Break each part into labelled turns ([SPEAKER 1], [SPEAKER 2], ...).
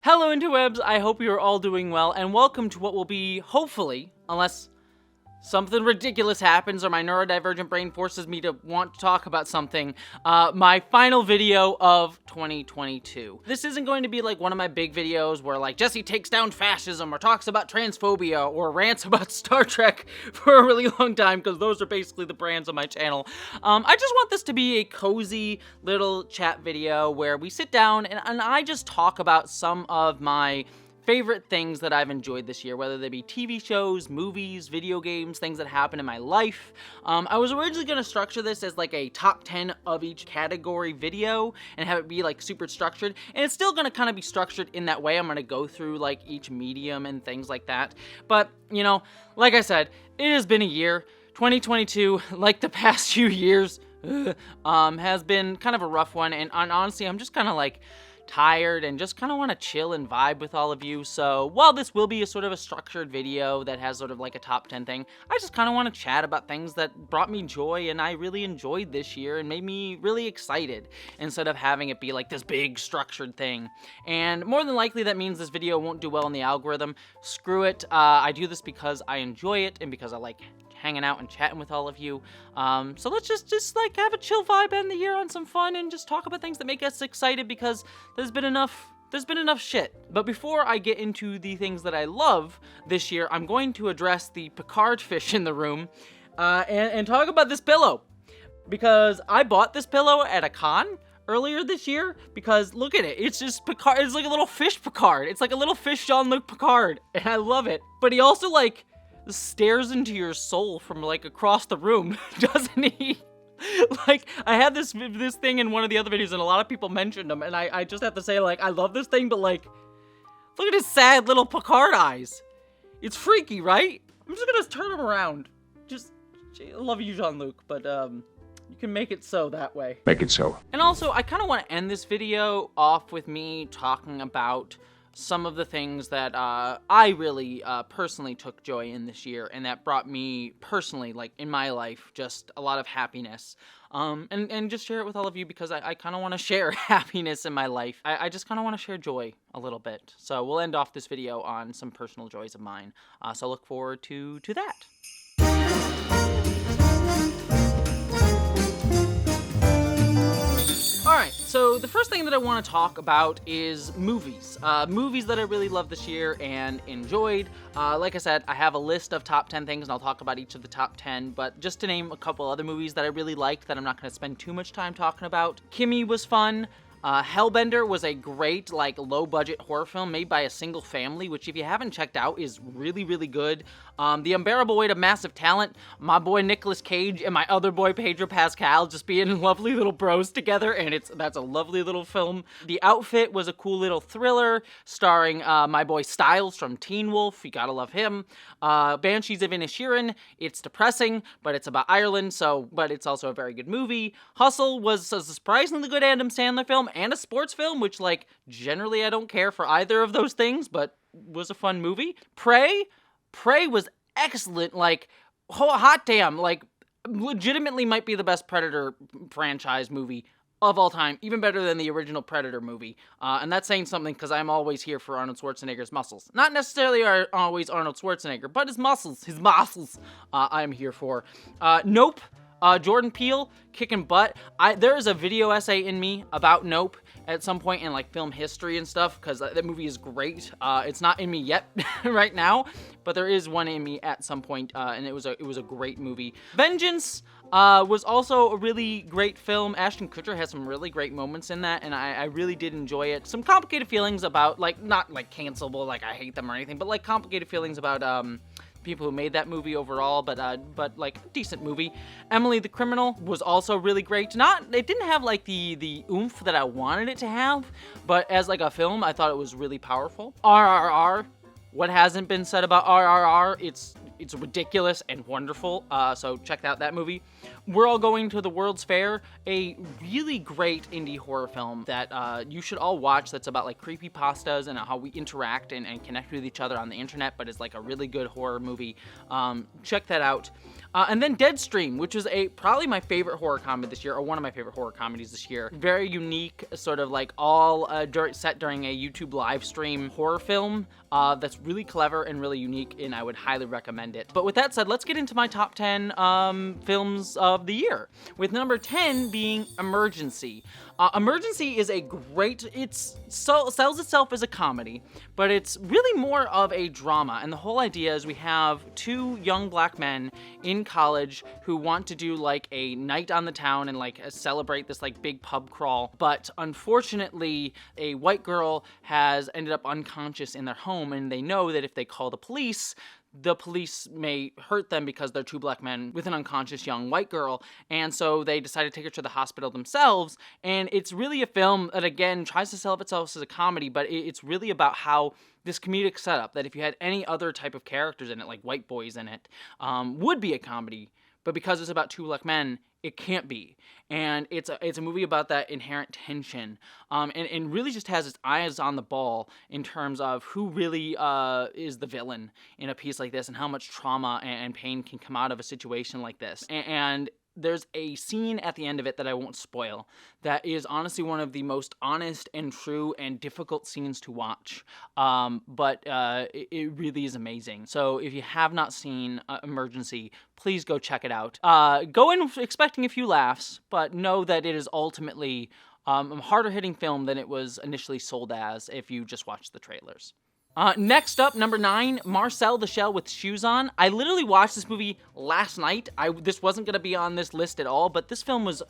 [SPEAKER 1] Hello interwebs, I hope you are all doing well, and welcome to what will be, hopefully, unless something ridiculous happens or my neurodivergent brain forces me to want to talk about something, my final video of 2022. This isn't going to be like one of my big videos where like Jessie takes down fascism or talks about transphobia or rants about Star Trek for a really long time, because those are basically the brands on my channel. I just want this to be a cozy little chat video where we sit down and I just talk about some of my favorite things that I've enjoyed this year, whether they be TV shows, movies, video games, things that happen in my life. I was originally going to structure this as like a top 10 of each category video and have it be like super structured, and it's still going to kind of be structured in that way. I'm going to go through like each medium and things like that. But, you know, like I said, it has been a year. 2022, like the past few years, has been kind of a rough one, and honestly, I'm just kind of like tired and just kind of want to chill and vibe with all of you. So while this will be a sort of a structured video that has sort of like a top 10 thing, I just kind of want to chat about things that brought me joy and I really enjoyed this year and made me really excited, instead of having it be like this big structured thing. And more than likely that means this video won't do well in the algorithm. Screw it. I do this because I enjoy it and because I like hanging out and chatting with all of you. So let's just like have a chill vibe, end the year on some fun, and just talk about things that make us excited, because there's been enough shit. But before I get into the things that I love this year, I'm going to address the Picard fish in the room, and talk about this pillow, because I bought this pillow at a con earlier this year, because look at it, it's just Picard. It's like a little fish Picard. It's like a little fish Jean-Luc Picard, and I love it. But he also like stares into your soul from like across the room, doesn't he? Like, I had this thing in one of the other videos and a lot of people mentioned him, and I just have to say, like, I love this thing, but like, look at his sad little Picard eyes. It's freaky, right? I'm just gonna turn him around. I love you, Jean-Luc, but you can make it so that way.
[SPEAKER 2] Make it so.
[SPEAKER 1] And also, I kind of want to end this video off with me talking about some of the things that I really personally took joy in this year, and that brought me personally, like in my life, just a lot of happiness. And just share it with all of you, because I kind of want to share happiness in my life. I just kind of want to share joy a little bit. So we'll end off this video on some personal joys of mine. So look forward to that. Alright, so the first thing that I want to talk about is movies. Movies that I really loved this year and enjoyed. Like I said, I have a list of top 10 things, and I'll talk about each of the top 10, but just to name a couple other movies that I really liked that I'm not going to spend too much time talking about. Kimmy was fun. Hellbender was a great, like, low-budget horror film made by a single family, which if you haven't checked out is really, really good. The Unbearable Weight of Massive Talent, my boy Nicolas Cage and my other boy Pedro Pascal just being lovely little bros together, and that's a lovely little film. The Outfit was a cool little thriller starring my boy Styles from Teen Wolf. You gotta love him. Banshees of Inisherin, it's depressing, but it's about Ireland, but it's also a very good movie. Hustle was a surprisingly good Adam Sandler film, and a sports film, which, like, generally I don't care for either of those things, but was a fun movie. Prey was excellent, like, hot damn, like, legitimately might be the best Predator franchise movie of all time, even better than the original Predator movie, and that's saying something, because I'm always here for Arnold Schwarzenegger's muscles. Not necessarily always Arnold Schwarzenegger, but his muscles, I'm here for. Nope. Jordan Peele, kicking butt. There is a video essay in me about Nope at some point in like film history and stuff, because that movie is great. It's not in me yet right now, but there is one in me at some point, and it was a great movie. Vengeance was also a really great film. Ashton Kutcher has some really great moments in that, and I really did enjoy it. Some complicated feelings about, like, not like cancelable, like I hate them or anything, but like complicated feelings about people who made that movie overall, but like, decent movie. Emily the Criminal was also really great. It didn't have like the oomph that I wanted it to have, but as like a film, I thought it was really powerful. RRR, what hasn't been said about RRR? It's ridiculous and wonderful, so check out that movie. We're All Going to the World's Fair, a really great indie horror film that you should all watch. That's about like creepypastas and how we interact and connect with each other on the internet, but it's like a really good horror movie. Check that out. And then Deadstream, which is probably my favorite horror comedy this year, or one of my favorite horror comedies this year. Very unique, sort of like all set during a YouTube live stream horror film that's really clever and really unique, and I would highly recommend it. But with that said, let's get into my top 10 films of the year, with number 10 being Emergency. Emergency is a great, sells itself as a comedy, but it's really more of a drama. And the whole idea is we have two young black men in college who want to do like a night on the town and like celebrate this like big pub crawl. But unfortunately, a white girl has ended up unconscious in their home, and they know that if they call the police may hurt them because they're two black men with an unconscious young white girl. And so they decide to take her to the hospital themselves. And it's really a film that, again, tries to sell itself as a comedy, but it's really about how this comedic setup, that if you had any other type of characters in it, like white boys in it, would be a comedy. But because it's about two black men, it can't be. And it's a movie about that inherent tension, and really just has its eyes on the ball in terms of who really is the villain in a piece like this, and how much trauma and pain can come out of a situation like this. And there's a scene at the end of it that I won't spoil that is honestly one of the most honest and true and difficult scenes to watch, but it really is amazing. So if you have not seen Emergency, please go check it out. Go in expecting a few laughs, but know that it is ultimately a harder hitting film than it was initially sold as if you just watch the trailers. Next up, number 9, Marcel the Shell with Shoes On. I literally watched this movie last night. This wasn't going to be on this list at all, but this film was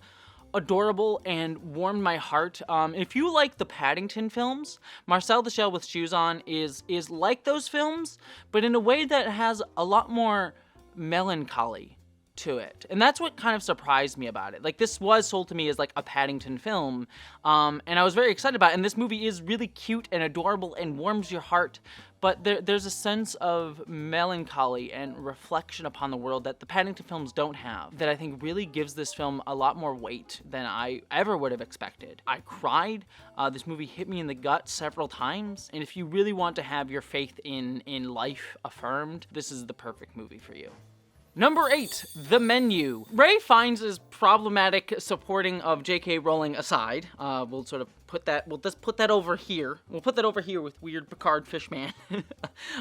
[SPEAKER 1] adorable and warmed my heart. If you like the Paddington films, Marcel the Shell with Shoes On is like those films, but in a way that has a lot more melancholy to it. And that's what kind of surprised me about it. Like, this was sold to me as like a Paddington film, and I was very excited about it. And this movie is really cute and adorable and warms your heart, but there's a sense of melancholy and reflection upon the world that the Paddington films don't have, that I think really gives this film a lot more weight than I ever would have expected. I cried. This movie hit me in the gut several times, and if you really want to have your faith in life affirmed, this is the perfect movie for you. Number 8, The Menu. Ray Fiennes' problematic supporting of J.K. Rowling aside, we'll just put that over here. We'll put that over here with Weird Picard Fishman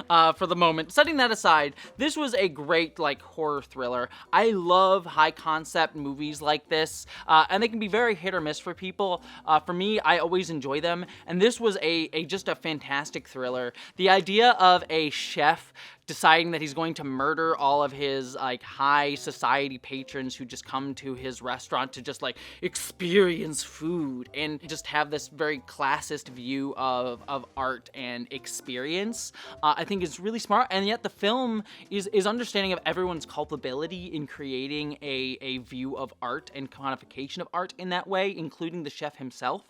[SPEAKER 1] for the moment. Setting that aside, this was a great like horror thriller. I love high concept movies like this, and they can be very hit or miss for people. For me, I always enjoy them, and this was just a fantastic thriller. The idea of a chef deciding that he's going to murder all of his like high society patrons who just come to his restaurant to just like experience food and just have this very classist view of art and experience, I think is really smart. And yet the film is understanding of everyone's culpability in creating a view of art and quantification of art in that way, including the chef himself.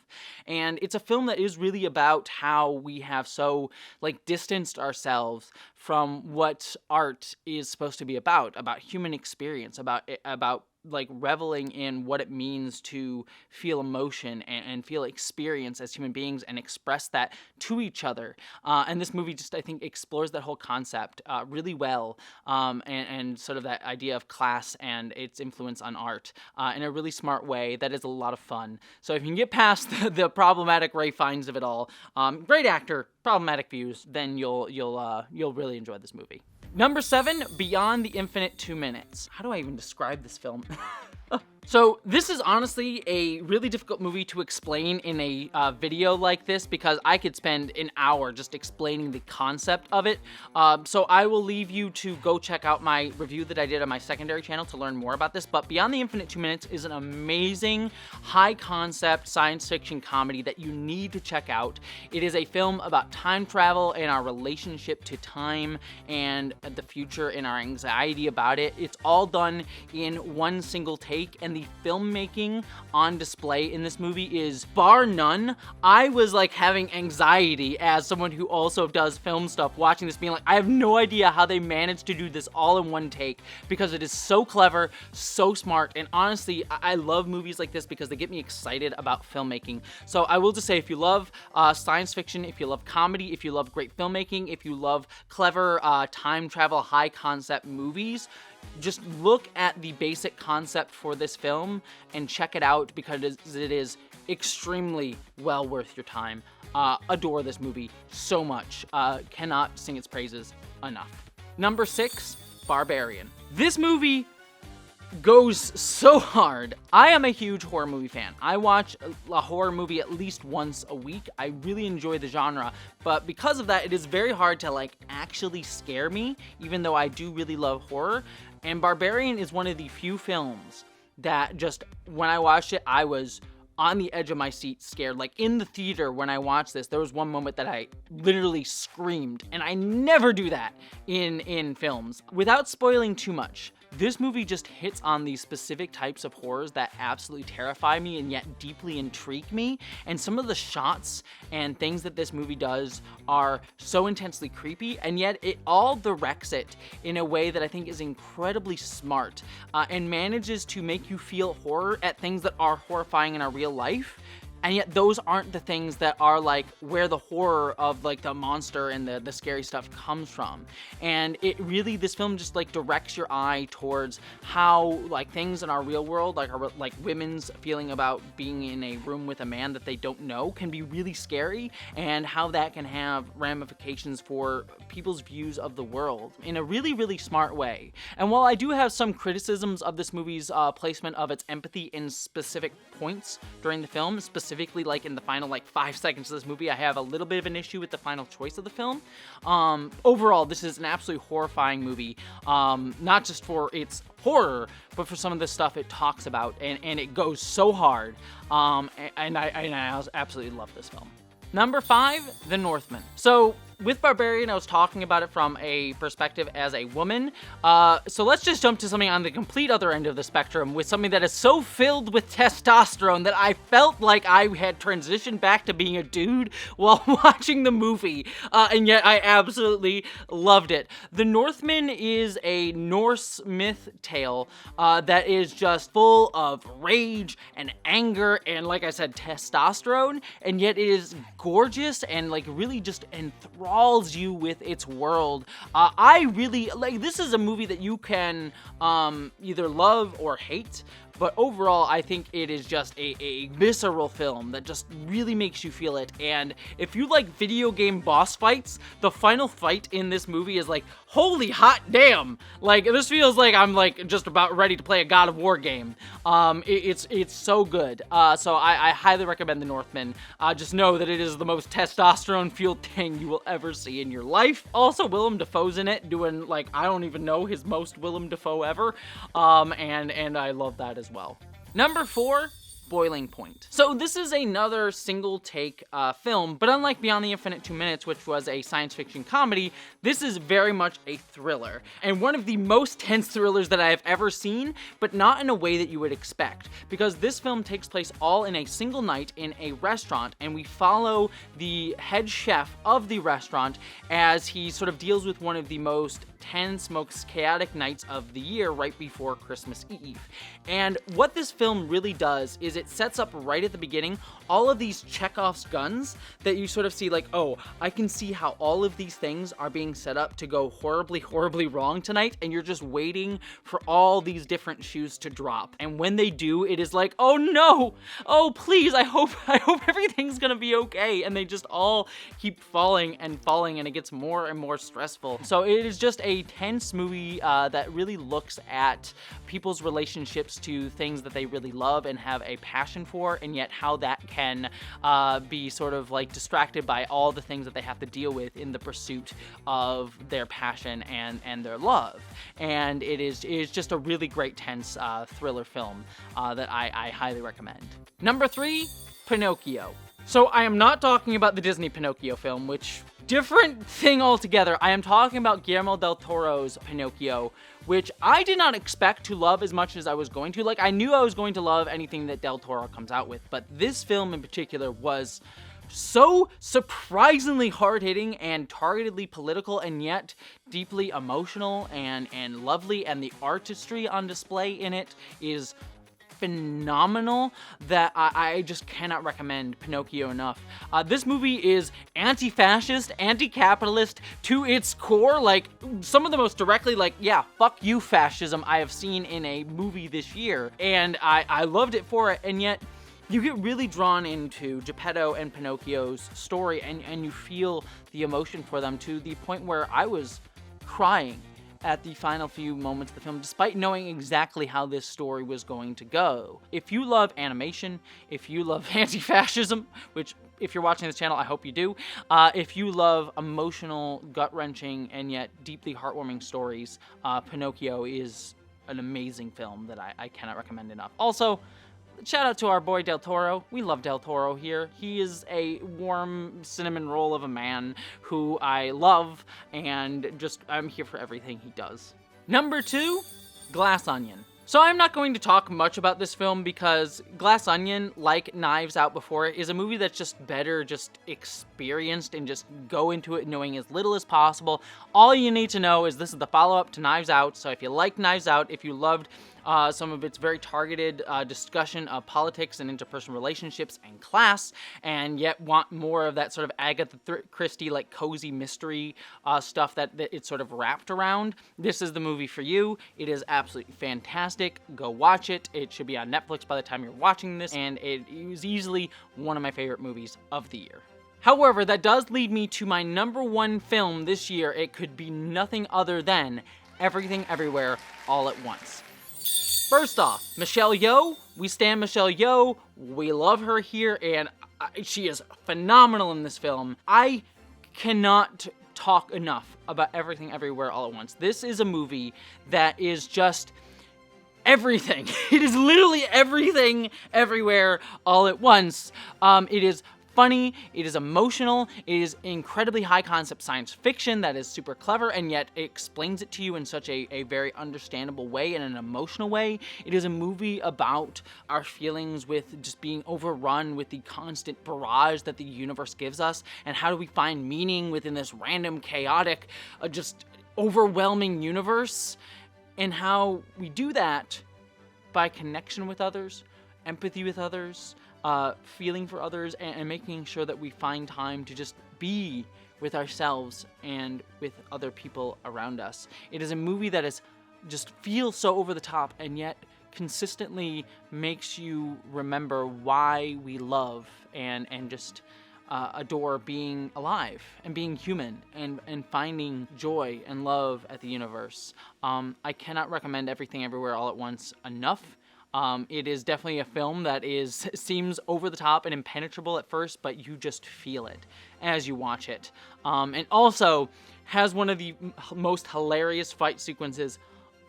[SPEAKER 1] And it's a film that is really about how we have so like distanced ourselves from what art is supposed to be about human experience, about like reveling in what it means to feel emotion and feel experience as human beings and express that to each other. And this movie just, I think, explores that whole concept really well, and sort of that idea of class and its influence on art in a really smart way that is a lot of fun. So if you can get past the problematic Ray Fiennes of it all, great actor, problematic views, then you'll really enjoy this movie. Number 7, Beyond the Infinite 2 Minutes. How do I even describe this film? So this is honestly a really difficult movie to explain in a video like this, because I could spend an hour just explaining the concept of it. So I will leave you to go check out my review that I did on my secondary channel to learn more about this. But Beyond the Infinite 2 Minutes is an amazing high concept science fiction comedy that you need to check out. It is a film about time travel and our relationship to time and the future and our anxiety about it. It's all done in one single take, and the filmmaking on display in this movie is bar none. I was like having anxiety as someone who also does film stuff, watching this being like, I have no idea how they managed to do this all in one take, because it is so clever, so smart, and honestly, I love movies like this because they get me excited about filmmaking. So I will just say, if you love science fiction, if you love comedy, if you love great filmmaking, if you love clever time travel, high concept movies, just look at the basic concept for this film and check it out, because it is extremely well worth your time. Adore this movie so much. Cannot sing its praises enough. Number 6, Barbarian. This movie goes so hard. I am a huge horror movie fan. I watch a horror movie at least once a week. I really enjoy the genre, but because of that, it is very hard to like actually scare me, even though I do really love horror. And Barbarian is one of the few films that just, when I watched it, I was on the edge of my seat, scared. Like in the theater when I watched this, there was one moment that I literally screamed, and I never do that in films. Without spoiling too much, this movie just hits on these specific types of horrors that absolutely terrify me and yet deeply intrigue me. And some of the shots and things that this movie does are so intensely creepy, and yet it all directs it in a way that I think is incredibly smart, and manages to make you feel horror at things that are horrifying in our real life. And yet those aren't the things that are like where the horror of like the monster and the scary stuff comes from. And it really, this film just like directs your eye towards how like things in our real world, like women's feeling about being in a room with a man that they don't know, can be really scary, and how that can have ramifications for people's views of the world in a really, really smart way. And while I do have some criticisms of this movie's placement of its empathy in specific points during the film, specifically like in the final like 5 seconds of this movie, I have a little bit of an issue with the final choice of the film. Overall, this is an absolutely horrifying movie, not just for its horror, but for some of the stuff it talks about, and it goes so hard, and I absolutely love this film. Number 5, The Northman. So with Barbarian, I was talking about it from a perspective as a woman. So let's just jump to something on the complete other end of the spectrum, with something that is so filled with testosterone that I felt like I had transitioned back to being a dude while watching the movie. And yet I absolutely loved it. The Northman is a Norse myth tale that is just full of rage and anger and, like I said, testosterone. And yet it is gorgeous and like really just enthralls you with its world. I really like, this is a movie that you can either love or hate, but overall I think it is just a visceral film that just really makes you feel it. And if you like video game boss fights, the final fight in this movie is like, holy hot damn, like this feels like I'm like just about ready to play a God of War game. It's so good. So I highly recommend The Northman. Just know that it is the most testosterone fueled thing you will ever see in your life. Also, Willem Dafoe's in it doing like, I don't even know, his most Willem Dafoe ever. And I love that as well. Number 4, Boiling Point. So this is another single take film, but unlike Beyond the Infinite 2 Minutes, which was a science fiction comedy, this is very much a thriller, and one of the most tense thrillers that I have ever seen, but not in a way that you would expect, because this film takes place all in a single night in a restaurant, and we follow the head chef of the restaurant as he sort of deals with one of the most tense, most chaotic nights of the year right before Christmas Eve. And what this film really does is it sets up right at the beginning all of these Chekhov's guns that you sort of see like, oh, I can see how all of these things are being set up to go horribly, horribly wrong tonight, and you're just waiting for all these different shoes to drop. And when they do, it is like, oh no, oh please, I hope everything's gonna be okay. And they just all keep falling, and it gets more and more stressful. So it is just a tense movie that really looks at people's relationships to things that they really love and have a passion for, and yet how that can be sort of like distracted by all the things that they have to deal with in the pursuit of their passion and their love. And it is just a really great tense thriller film that I highly recommend. Number 3, Pinocchio. So I am not talking about the Disney Pinocchio film, which different thing altogether. I am talking about Guillermo del Toro's Pinocchio, which I did not expect to love as much as I was going to. Like, I knew I was going to love anything that del Toro comes out with, but this film in particular was so surprisingly hard-hitting and targetedly political, and yet deeply emotional and lovely, and the artistry on display in it is phenomenal that I just cannot recommend Pinocchio enough. This movie is anti-fascist, anti-capitalist to its core, like some of the most directly, like, yeah, fuck you fascism I have seen in a movie this year, and I loved it for it, and yet you get really drawn into Geppetto and Pinocchio's story, and you feel the emotion for them to the point where I was crying at the final few moments of the film, despite knowing exactly how this story was going to go. If you love animation, if you love anti-fascism, which if you're watching this channel, I hope you do, if you love emotional, gut-wrenching, and yet deeply heartwarming stories, Pinocchio is an amazing film that I cannot recommend enough. Also, shout out to our boy Del Toro. We love Del Toro here. He is a warm cinnamon roll of a man who I love, and just I'm here for everything he does. Number 2, Glass Onion. So I'm not going to talk much about this film because Glass Onion, like Knives Out before it, is a movie that's just better just experienced and just go into it knowing as little as possible. All you need to know is this is the follow-up to Knives Out, so if you like Knives Out, if you loved some of its very targeted discussion of politics and interpersonal relationships and class, and yet want more of that sort of Agatha Christie, like, cozy mystery stuff that it's sort of wrapped around, this is the movie for you. It is absolutely fantastic. Go watch it. It should be on Netflix by the time you're watching this, and it is easily one of my favorite movies of the year. However, that does lead me to my number 1 film this year. It could be nothing other than Everything Everywhere All at Once. First off, Michelle Yeoh, we stand Michelle Yeoh, we love her here, and she is phenomenal in this film. I cannot talk enough about Everything Everywhere All at Once. This is a movie that is just everything. It is literally everything, everywhere, all at once. It is funny, it is emotional, it is incredibly high concept science fiction that is super clever, and yet it explains it to you in such a very understandable way, in an emotional way. It is a movie about our feelings with just being overrun with the constant barrage that the universe gives us, and how do we find meaning within this random, chaotic, just overwhelming universe, and how we do that by connection with others, empathy with others, feeling for others, and making sure that we find time to just be with ourselves and with other people around us. It is a movie that is just feels so over the top, and yet consistently makes you remember why we love and just adore being alive and being human and finding joy and love at the universe. I cannot recommend Everything Everywhere All at Once enough. It is definitely a film that seems over the top and impenetrable at first, but you just feel it as you watch it. And also has one of the most hilarious fight sequences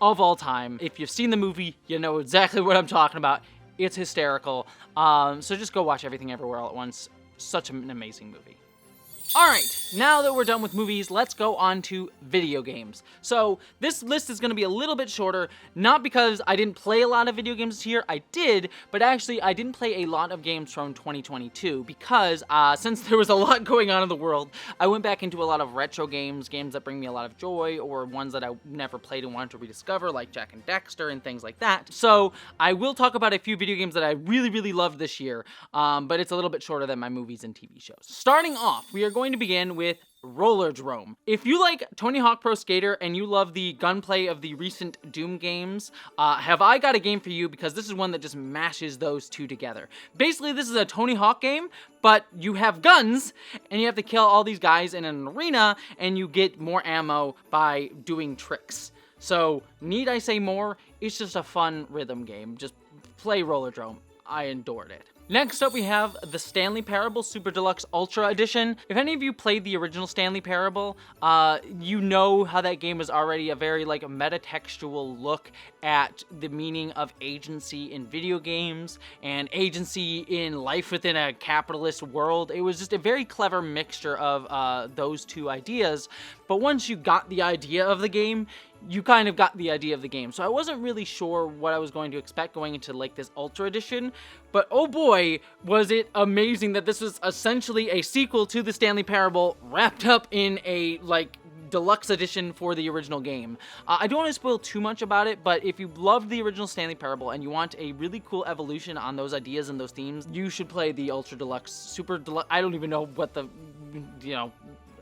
[SPEAKER 1] of all time. If you've seen the movie, you know exactly what I'm talking about. It's hysterical. So just go watch Everything Everywhere All at Once. Such an amazing movie. Alright, now that we're done with movies, let's go on to video games. So, this list is going to be a little bit shorter, not because I didn't play a lot of video games this year, I did, but actually I didn't play a lot of games from 2022, because since there was a lot going on in the world, I went back into a lot of retro games, games that bring me a lot of joy, or ones that I never played and wanted to rediscover, like Jak and Daxter and things like that. So, I will talk about a few video games that I really, really loved this year, but it's a little bit shorter than my movies and TV shows. Starting off, we are going to begin with Rollerdrome. If you like Tony Hawk Pro Skater and you love the gunplay of the recent Doom games, have I got a game for you, because this is one that just mashes those two together. Basically, this is a Tony Hawk game, but you have guns, and you have to kill all these guys in an arena, and you get more ammo by doing tricks. So, need I say more? It's just a fun rhythm game. Just play Rollerdrome. I adored it. Next up, we have the Stanley Parable Super Deluxe Ultra Edition. If any of you played the original Stanley Parable, you know how that game was already a very like metatextual look at the meaning of agency in video games and agency in life within a capitalist world. It was just a very clever mixture of those two ideas. But once you got the idea of the game, you kind of got the idea of the game. So I wasn't really sure what I was going to expect going into like this Ultra Edition, but oh boy, was it amazing that this was essentially a sequel to the Stanley Parable wrapped up in a like deluxe edition for the original game. I don't want to spoil too much about it, but if you loved the original Stanley Parable and you want a really cool evolution on those ideas and those themes, you should play the Ultra Deluxe, Super Deluxe. I don't even know what the,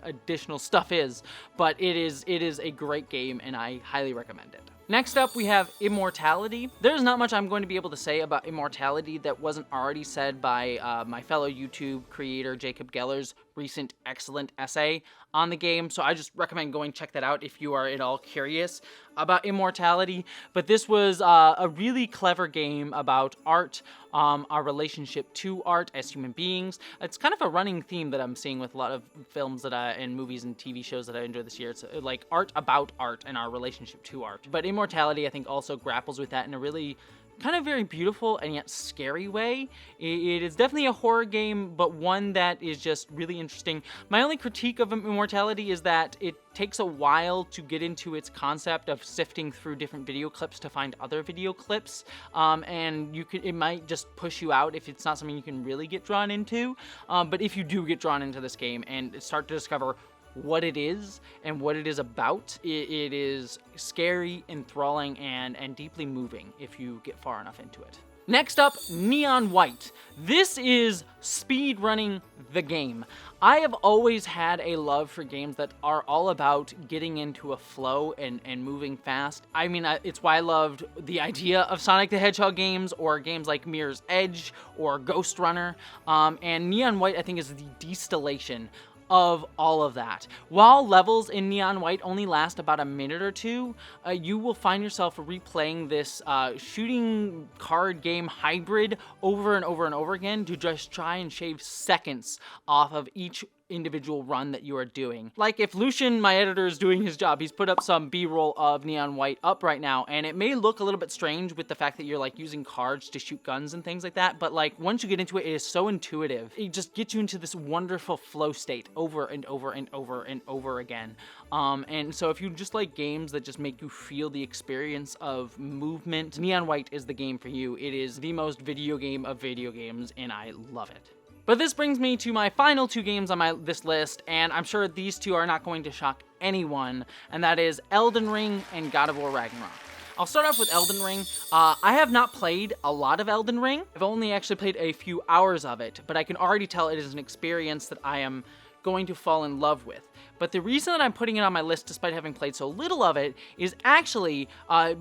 [SPEAKER 1] additional stuff is, but it is a great game and I highly recommend it. Next up, we have Immortality. There's not much I'm going to be able to say about Immortality that wasn't already said by my fellow YouTube creator Jacob Geller's recent excellent essay on the game, so I just recommend going check that out if you are at all curious about Immortality. But this was a really clever game about art, our relationship to art as human beings. It's kind of a running theme that I'm seeing with a lot of films and movies and TV shows that I enjoy this year. It's like art about art and our relationship to art. But Immortality, I think, also grapples with that in a really kind of very beautiful and yet scary way. It is definitely a horror game, but one that is just really interesting. My only critique of Immortality is that it takes a while to get into its concept of sifting through different video clips to find other video clips, and it might just push you out if it's not something you can really get drawn into. But if you do get drawn into this game and start to discover what it is and what it is about, it is scary, enthralling, and deeply moving if you get far enough into it. Next up, Neon White. This is speedrunning the game. I have always had a love for games that are all about getting into a flow and moving fast. I mean, it's why I loved the idea of Sonic the Hedgehog games or games like Mirror's Edge or Ghost Runner. And Neon White, I think, is the distillation of all of that. While levels in Neon White only last about a minute or two, you will find yourself replaying this shooting card game hybrid over and over and over again to just try and shave seconds off of each individual run that you are doing. Like if Lucian, my editor, is doing his job, he's put up some B-roll of Neon White up right now, and it may look a little bit strange with the fact that you're like using cards to shoot guns and things like that, but like once you get into it, it is so intuitive. It just gets you into this wonderful flow state over and over and over and over again. And so if you just like games that just make you feel the experience of movement, Neon White is the game for you. It is the most video game of video games, and I love it. But this brings me to my final two games on this list, and I'm sure these two are not going to shock anyone, and that is Elden Ring and God of War Ragnarok. I'll start off with Elden Ring. I have not played a lot of Elden Ring. I've only actually played a few hours of it, but I can already tell it is an experience that I am going to fall in love with. But the reason that I'm putting it on my list, despite having played so little of it, is actually,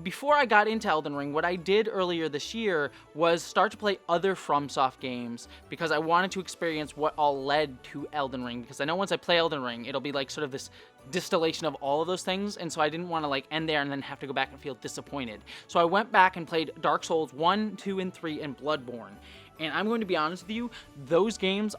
[SPEAKER 1] before I got into Elden Ring, what I did earlier this year was start to play other FromSoft games, because I wanted to experience what all led to Elden Ring, because I know once I play Elden Ring, it'll be like sort of this distillation of all of those things, and so I didn't want to like end there and then have to go back and feel disappointed. So I went back and played Dark Souls 1, 2, and 3, and Bloodborne. And I'm going to be honest with you, those games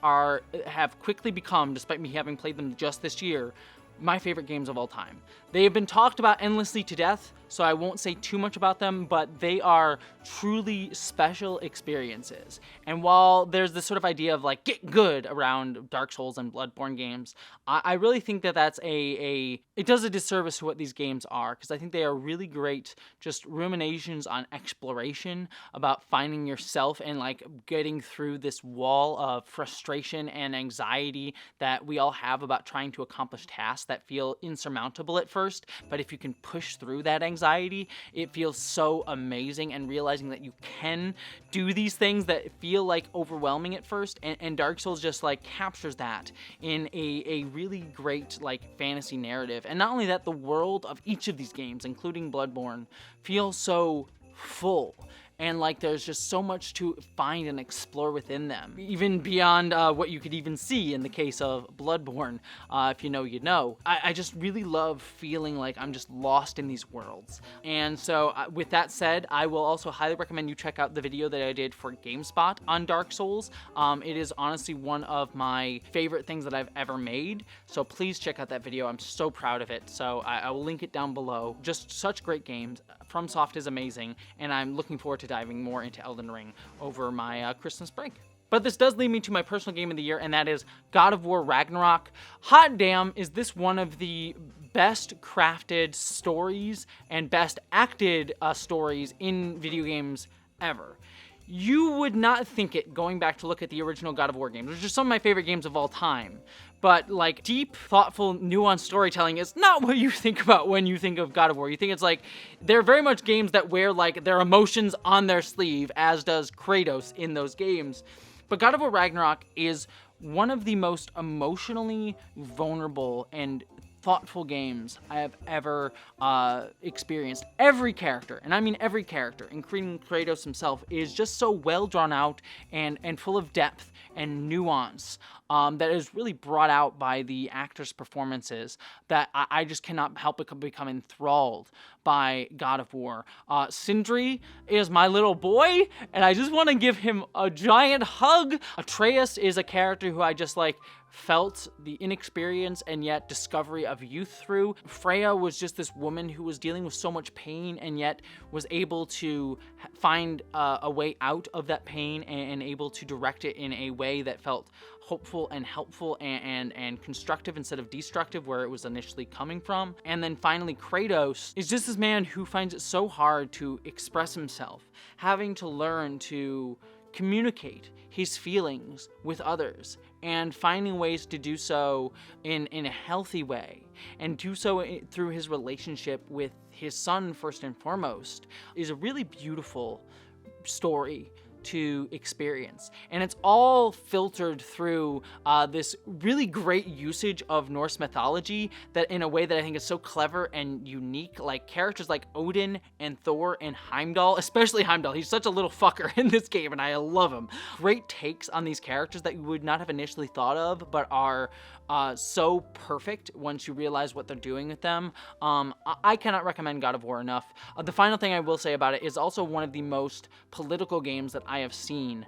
[SPEAKER 1] have quickly become, despite me having played them just this year, my favorite games of all time. They have been talked about endlessly to death, so I won't say too much about them, but they are truly special experiences. And while there's this sort of idea of like get good around Dark Souls and Bloodborne games, I really think that that's it does a disservice to what these games are, because I think they are really great just ruminations on exploration, about finding yourself and like getting through this wall of frustration and anxiety that we all have about trying to accomplish tasks that feel insurmountable at first, but if you can push through that anxiety, it feels so amazing, and realizing that you can do these things that feel like overwhelming at first, and Dark Souls just like captures that in a really great like fantasy narrative. And not only that, the world of each of these games, including Bloodborne, feels so full and like there's just so much to find and explore within them, even beyond what you could even see in the case of Bloodborne. If you know, you know. I just really love feeling like I'm just lost in these worlds. And so with that said, I will also highly recommend you check out the video that I did for GameSpot on Dark Souls. It is honestly one of my favorite things that I've ever made, so please check out that video. I'm so proud of it, so I will link it down below. Just such great games. FromSoft is amazing, and I'm looking forward to diving more into Elden Ring over my Christmas break. But this does lead me to my personal game of the year, and that is God of War Ragnarok. Hot damn, is this one of the best crafted stories and best acted stories in video games ever. You would not think it going back to look at the original God of War games, which are some of my favorite games of all time. But like deep, thoughtful, nuanced storytelling is not what you think about when you think of God of War. You think it's like, they're very much games that wear like their emotions on their sleeve, as does Kratos in those games. But God of War Ragnarok is one of the most emotionally vulnerable and thoughtful games I have ever experienced. Every character, and I mean every character, including Kratos himself, is just so well drawn out and full of depth and nuance that is really brought out by the actors' performances that I just cannot help but become enthralled by God of War. Sindri is my little boy, and I just want to give him a giant hug. Atreus is a character who I just like felt the inexperience and yet discovery of youth through. Freya was just this woman who was dealing with so much pain and yet was able to find a way out of that pain and able to direct it in a way that felt hopeful and helpful and constructive instead of destructive where it was initially coming from. And then finally, Kratos is just this man who finds it so hard to express himself, having to learn to communicate his feelings with others and finding ways to do so in a healthy way and do so through his relationship with his son first and foremost is a really beautiful story to experience. And it's all filtered through this really great usage of Norse mythology that in a way that I think is so clever and unique. Like characters like Odin and Thor and Heimdall, especially Heimdall. He's such a little fucker in this game and I love him. Great takes on these characters that you would not have initially thought of, but are so perfect once you realize what they're doing with them. I cannot recommend God of War enough. The final thing I will say about it is also one of the most political games that I have seen,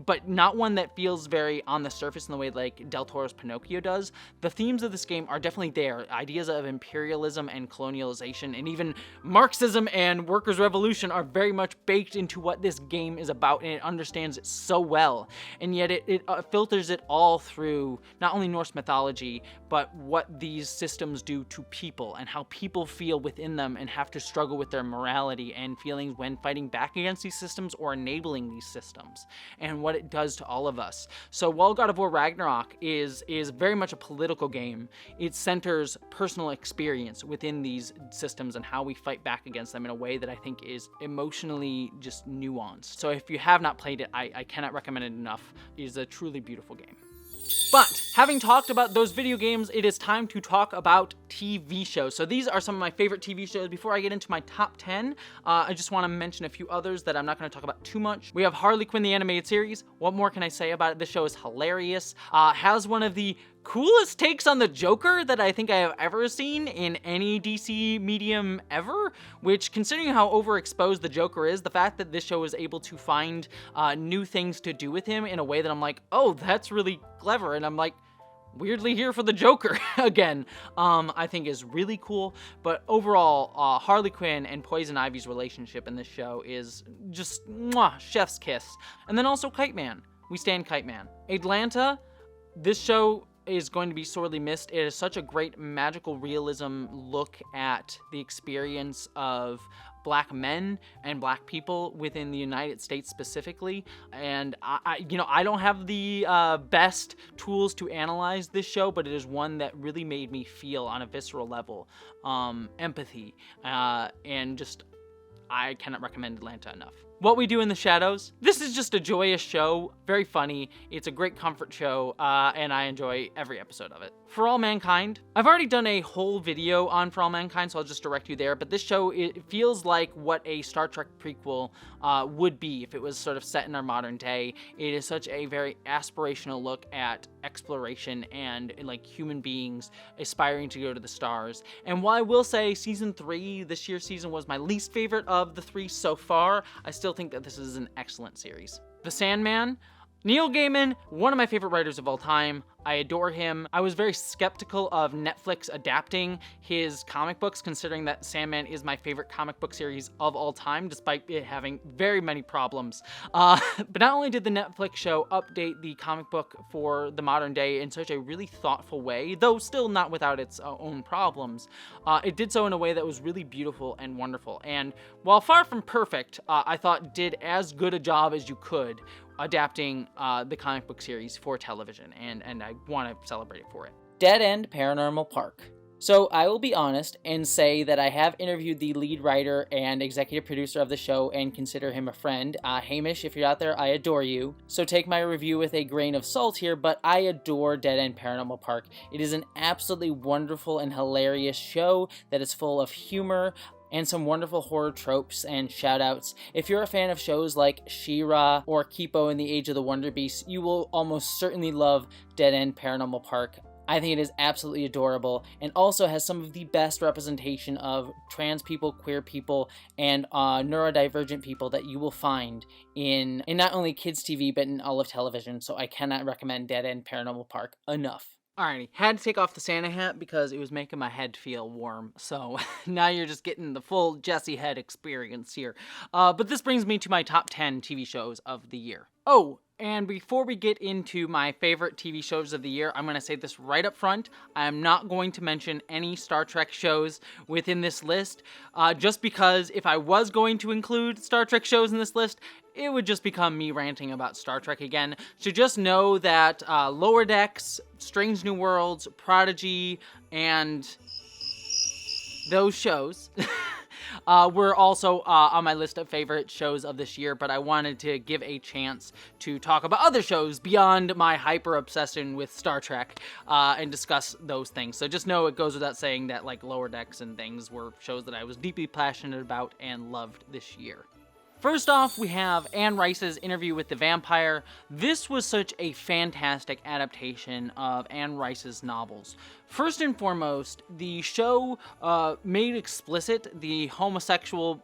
[SPEAKER 1] but not one that feels very on the surface in the way like Del Toro's Pinocchio does. The themes of this game are definitely there. Ideas of imperialism and colonialization and even Marxism and workers' revolution are very much baked into what this game is about, and it understands it so well. And yet it filters it all through not only Norse mythology, but what these systems do to people and how people feel within them and have to struggle with their morality and feelings when fighting back against these systems or enabling these systems, and what it does to all of us. So while God of War Ragnarok is very much a political game, it centers personal experience within these systems and how we fight back against them in a way that I think is emotionally just nuanced. So if you have not played it, I cannot recommend it enough. It is a truly beautiful game. But having talked about those video games, it is time to talk about TV shows. So these are some of my favorite TV shows. Before I get into my top 10, I just want to mention a few others that I'm not going to talk about too much. We have Harley Quinn, the animated series. What more can I say about it? This show is hilarious. Has one of the coolest takes on the Joker that I think I have ever seen in any DC medium ever, which, considering how overexposed the Joker is, the fact that this show is able to find new things to do with him in a way that I'm like, oh, that's really clever, and I'm like, weirdly here for the Joker again, I think is really cool. But overall, Harley Quinn and Poison Ivy's relationship in this show is just mwah, chef's kiss. And then also Kite Man. We stand Kite Man. Atlanta, this show is going to be sorely missed. It is such a great magical realism look at the experience of Black men and Black people within the United States specifically. And I don't have the best tools to analyze this show, but it is one that really made me feel on a visceral level empathy and just, I cannot recommend Atlanta enough. What We Do in the Shadows. This is just a joyous show, very funny. It's a great comfort show, and I enjoy every episode of it. For All Mankind, I've already done a whole video on For All Mankind, so I'll just direct you there, but this show, it feels like what a Star Trek prequel would be if it was sort of set in our modern day. It is such a very aspirational look at exploration and like human beings aspiring to go to the stars. And while I will say season 3, this year's season, was my least favorite of the 3 so far, I still think that this is an excellent series. The Sandman, Neil Gaiman, one of my favorite writers of all time. I adore him. I was very skeptical of Netflix adapting his comic books, considering that Sandman is my favorite comic book series of all time, despite it having very many problems. But not only did the Netflix show update the comic book for the modern day in such a really thoughtful way, though still not without its own problems, it did so in a way that was really beautiful and wonderful. And while far from perfect, I thought did as good a job as you could adapting the comic book series for television, and I want to celebrate it for it. Dead End Paranormal Park. So I will be honest and say that I have interviewed the lead writer and executive producer of the show and consider him a friend. Hamish, if you're out there, I adore you. So take my review with a grain of salt here, but I adore Dead End Paranormal Park. It is an absolutely wonderful and hilarious show that is full of humor and some wonderful horror tropes and shoutouts. If you're a fan of shows like She-Ra or Kipo and the Age of the Wonder Beast, you will almost certainly love Dead End Paranormal Park. I think it is absolutely adorable and also has some of the best representation of trans people, queer people, and neurodivergent people that you will find in not only kids TV but in all of television. So I cannot recommend Dead End Paranormal Park enough. Alrighty, had to take off the Santa hat because it was making my head feel warm, so now you're just getting the full Jessie head experience here. But this brings me to my top 10 TV shows of the year. Oh, and before we get into my favorite TV shows of the year, I'm going to say this right up front. I am not going to mention any Star Trek shows within this list, just because if I was going to include Star Trek shows in this list, it would just become me ranting about Star Trek again. So just know that Lower Decks, Strange New Worlds, Prodigy, and those shows were also on my list of favorite shows of this year, but I wanted to give a chance to talk about other shows beyond my hyper obsession with Star Trek and discuss those things. So just know it goes without saying that like Lower Decks and things were shows that I was deeply passionate about and loved this year. First off, we have Anne Rice's Interview with the Vampire. This was such a fantastic adaptation of Anne Rice's novels. First and foremost, the show made explicit the homosexual,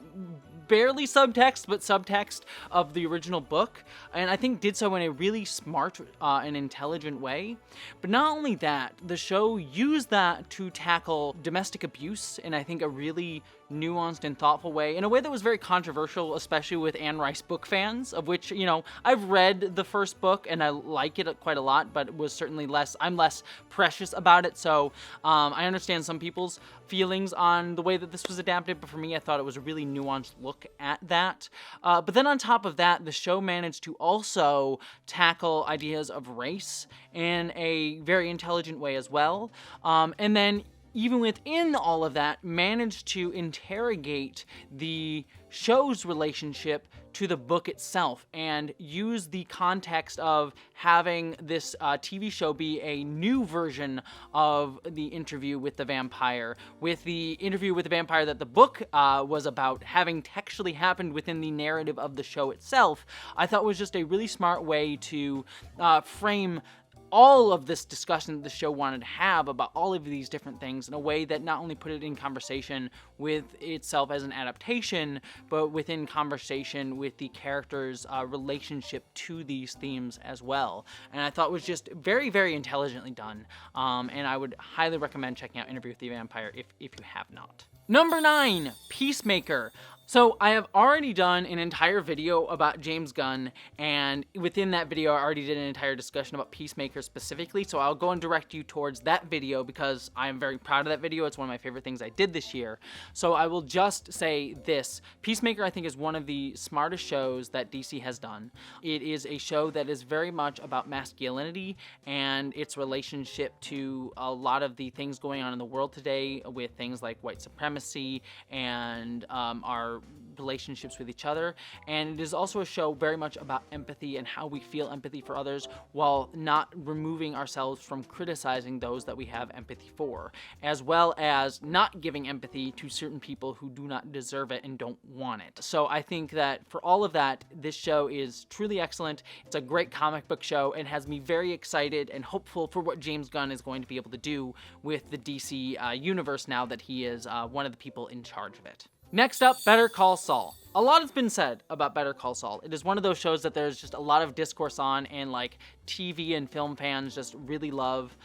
[SPEAKER 1] barely subtext, but subtext of the original book, and I think did so in a really smart and intelligent way. But not only that, the show used that to tackle domestic abuse in, I think, a really nuanced and thoughtful way, in a way that was very controversial, especially with Anne Rice book fans, of which, you know, I've read the first book and I like it quite a lot, but was certainly I'm less precious about it, so I understand some people's feelings on the way that this was adapted, but for me, I thought it was a really nuanced look at that. But then on top of that, the show managed to also tackle ideas of race in a very intelligent way as well, and then even within all of that, managed to interrogate the show's relationship to the book itself and use the context of having this TV show be a new version of the Interview with the Vampire, with the Interview with the Vampire that the book was about having textually happened within the narrative of the show itself. I thought was just a really smart way to frame all of this discussion that the show wanted to have about all of these different things in a way that not only put it in conversation with itself as an adaptation, but within conversation with the characters' relationship to these themes as well. And I thought was just very, very intelligently done. And I would highly recommend checking out Interview with the Vampire if you have not. Number 9, Peacemaker. So I have already done an entire video about James Gunn, and within that video I already did an entire discussion about Peacemaker specifically, so I'll go and direct you towards that video because I am very proud of that video. It's one of my favorite things I did this year. So I will just say this. Peacemaker, I think, is one of the smartest shows that DC has done. It is a show that is very much about masculinity and its relationship to a lot of the things going on in the world today with things like white supremacy and our relationships with each other, and it is also a show very much about empathy and how we feel empathy for others while not removing ourselves from criticizing those that we have empathy for, as well as not giving empathy to certain people who do not deserve it and don't want it. So I think that for all of that, this show is truly excellent. It's a great comic book show and has me very excited and hopeful for what James Gunn is going to be able to do with the DC universe now that he is one of the people in charge of it. Next up, Better Call Saul. A lot has been said about Better Call Saul. It is one of those shows that there's just a lot of discourse on, and like TV and film fans just really love.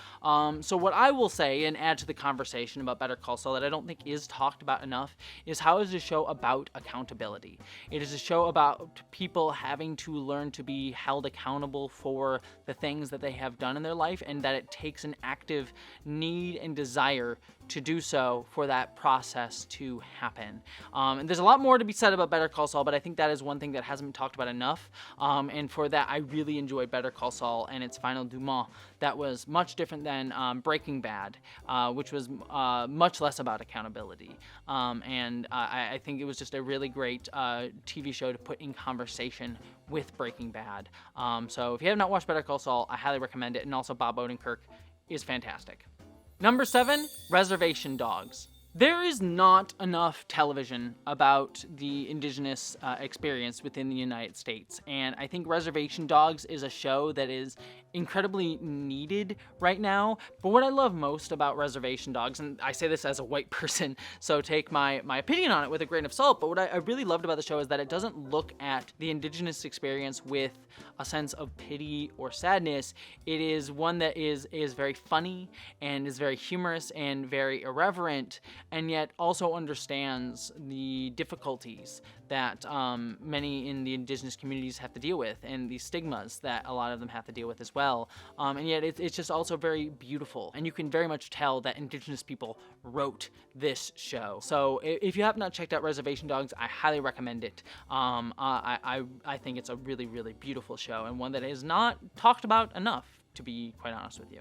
[SPEAKER 1] So what I will say and add to the conversation about Better Call Saul that I don't think is talked about enough is how is a show about accountability. It is a show about people having to learn to be held accountable for the things that they have done in their life, and that it takes an active need and desire to do so for that process to happen. And there's a lot more to be said about Better Call Saul, but I think that is one thing that hasn't been talked about enough. And for that, I really enjoyed Better Call Saul and its final denouement. That was much different than Breaking Bad, which was much less about accountability. And I think it was just a really great TV show to put in conversation with Breaking Bad. So if you have not watched Better Call Saul, I highly recommend it. And also Bob Odenkirk is fantastic. Number 7, Reservation Dogs. There is not enough television about the indigenous experience within the United States, and I think Reservation Dogs is a show that is incredibly needed right now. But what I love most about Reservation Dogs, and I say this as a white person, so take my opinion on it with a grain of salt, but what I really loved about the show is that it doesn't look at the indigenous experience with a sense of pity or sadness. It is one that is very funny and is very humorous and very irreverent, and yet also understands the difficulties that many in the indigenous communities have to deal with, and the stigmas that a lot of them have to deal with as well. And yet it's just also very beautiful, and you can very much tell that indigenous people wrote this show. So if you have not checked out Reservation Dogs, I highly recommend it. I think it's a really, really beautiful show, and one that is not talked about enough, to be quite honest with you.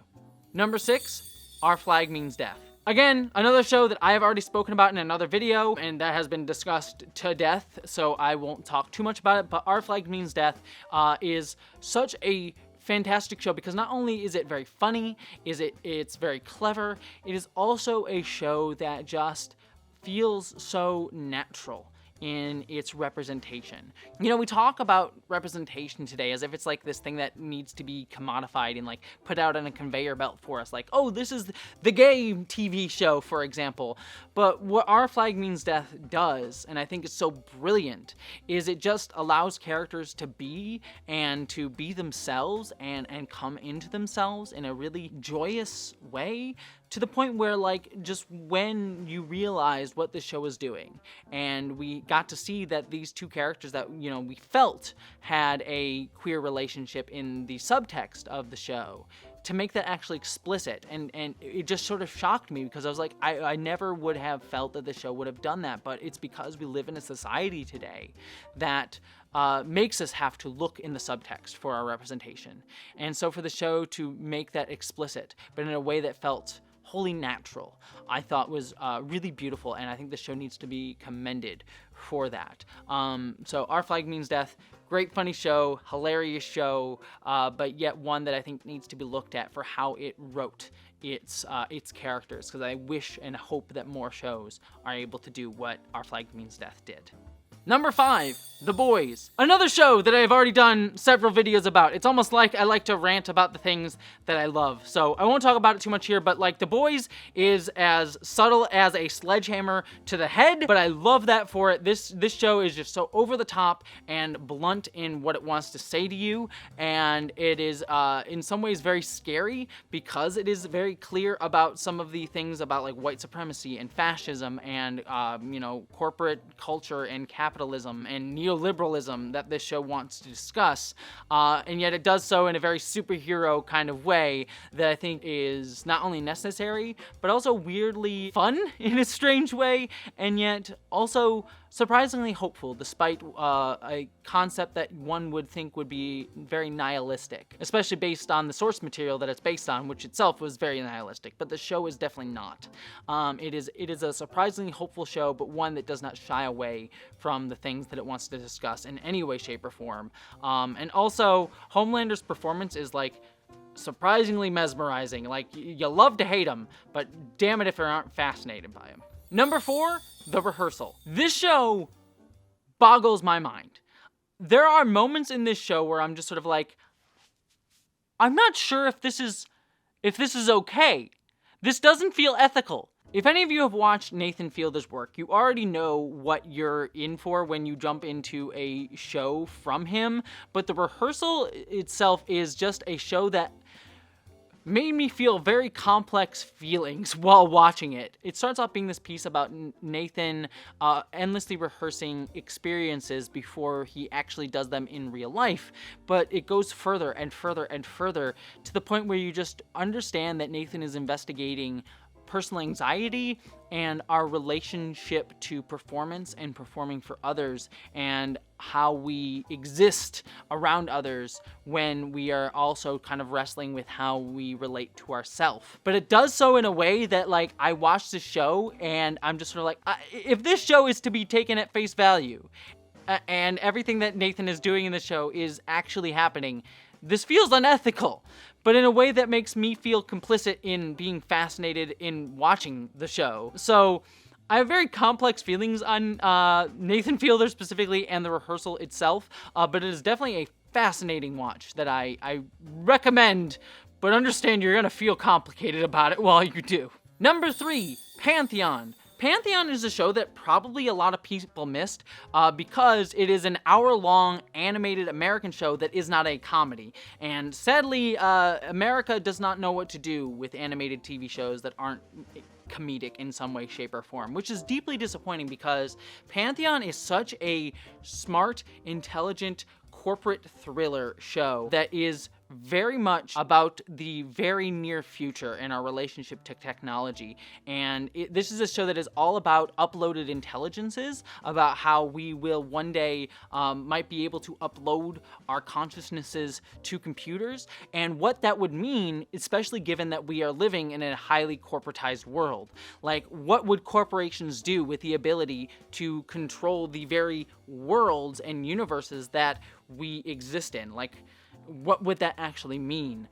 [SPEAKER 1] Number 6, Our Flag Means Death. Again, another show that I have already spoken about in another video, and that has been discussed to death, so I won't talk too much about it, but Our Flag Means Death is such a fantastic show because not only is it very funny, it's very clever, it is also a show that just feels so natural in its representation. You know, we talk about representation today as if it's like this thing that needs to be commodified and like put out on a conveyor belt for us, like, oh, this is the gay TV show, for example. But what Our Flag Means Death does, and I think it's so brilliant, is it just allows characters to be themselves and come into themselves in a really joyous way, to the point where, like, just when you realize what the show is doing, and we got to see that these two characters that, you know, we felt had a queer relationship in the subtext of the show, to make that actually explicit, and it just sort of shocked me because I was like, I never would have felt that the show would have done that, but it's because we live in a society today that makes us have to look in the subtext for our representation. And so for the show to make that explicit, but in a way that felt wholly natural, I thought was really beautiful, and I think the show needs to be commended for that. So Our Flag Means Death, great funny show, hilarious show, but yet one that I think needs to be looked at for how it wrote its characters, because I wish and hope that more shows are able to do what Our Flag Means Death did. Number 5, The Boys. Another show that I've already done several videos about. It's almost like I like to rant about the things that I love. So I won't talk about it too much here, but like The Boys is as subtle as a sledgehammer to the head, but I love that for it. This show is just so over the top and blunt in what it wants to say to you, and it is in some ways very scary because it is very clear about some of the things about like white supremacy and fascism and you know, corporate culture and capitalism and neoliberalism that this show wants to discuss, and yet it does so in a very superhero kind of way that I think is not only necessary, but also weirdly fun in a strange way, and yet also surprisingly hopeful, despite a concept that one would think would be very nihilistic, especially based on the source material that it's based on, which itself was very nihilistic, but the show is definitely not. It is a surprisingly hopeful show, but one that does not shy away from the things that it wants to discuss in any way, shape, or form. And also, Homelander's performance is, like, surprisingly mesmerizing. Like, you love to hate him, but damn it if you aren't fascinated by him. Number 4, The Rehearsal. This show boggles my mind. There are moments in this show where I'm just sort of like, I'm not sure if this is okay. This doesn't feel ethical. If any of you have watched Nathan Fielder's work, you already know what you're in for when you jump into a show from him, but The Rehearsal itself is just a show that made me feel very complex feelings while watching it. It starts off being this piece about Nathan endlessly rehearsing experiences before he actually does them in real life, but it goes further and further and further to the point where you just understand that Nathan is investigating personal anxiety and our relationship to performance and performing for others, and how we exist around others when we are also kind of wrestling with how we relate to ourselves. But it does so in a way that, like, I watch the show and I'm just sort of like, if this show is to be taken at face value, and everything that Nathan is doing in the show is actually happening, this feels unethical, but in a way that makes me feel complicit in being fascinated in watching the show. So I have very complex feelings on Nathan Fielder specifically and The Rehearsal itself, but it is definitely a fascinating watch that I recommend, but understand you're gonna feel complicated about it while you do. Number 3, Pantheon. Pantheon is a show that probably a lot of people missed because it is an hour-long animated American show that is not a comedy. And sadly, America does not know what to do with animated TV shows that aren't comedic in some way, shape, or form, which is deeply disappointing because Pantheon is such a smart, intelligent, corporate thriller show that is very much about the very near future and our relationship to technology. And this is a show that is all about uploaded intelligences, about how we will one day might be able to upload our consciousnesses to computers, and what that would mean, especially given that we are living in a highly corporatized world. Like, what would corporations do with the ability to control the very worlds and universes that we exist in? Like, what would that actually mean?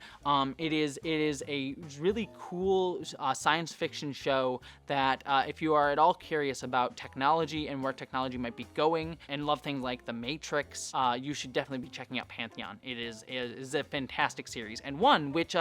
[SPEAKER 1] It is a really cool science fiction show that if you are at all curious about technology and where technology might be going and love things like The Matrix, you should definitely be checking out Pantheon. It is a fantastic series, and one which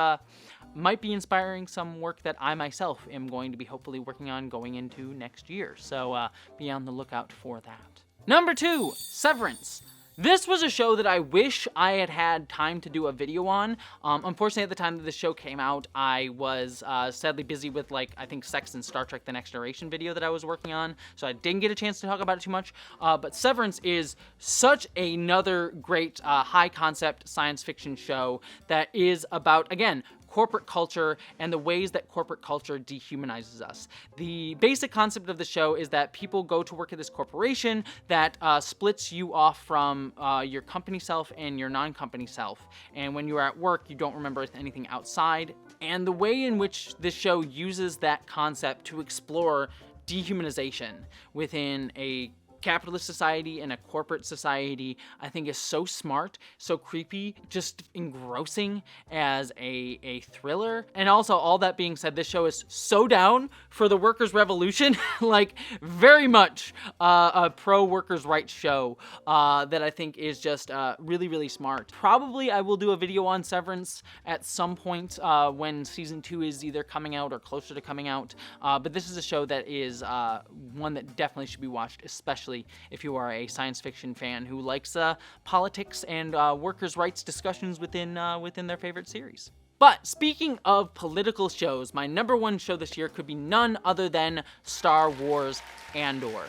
[SPEAKER 1] might be inspiring some work that I myself am going to be hopefully working on going into next year. So be on the lookout for that. Number 2, Severance. This was a show that I wish I had had time to do a video on. Unfortunately, at the time that the show came out, I was sadly busy with, like, I think Sex and Star Trek The Next Generation video that I was working on, so I didn't get a chance to talk about it too much. But Severance is such another great high-concept science fiction show that is about, again, corporate culture and the ways that corporate culture dehumanizes us. The basic concept of the show is that people go to work at this corporation that splits you off from your company self and your non-company self. And when you are at work, you don't remember anything outside. And the way in which this show uses that concept to explore dehumanization within a capitalist society and a corporate society, I think, is so smart, so creepy, just engrossing as a thriller. And also, all that being said, this show is so down for the workers' revolution, like, very much a pro-workers' rights show that I think is just really, really smart. Probably I will do a video on Severance at some point when season 2 is either coming out or closer to coming out, but this is a show that is one that definitely should be watched, especially if you are a science fiction fan who likes politics and workers' rights discussions within their favorite series. But speaking of political shows, my number 1 show this year could be none other than Star Wars Andor.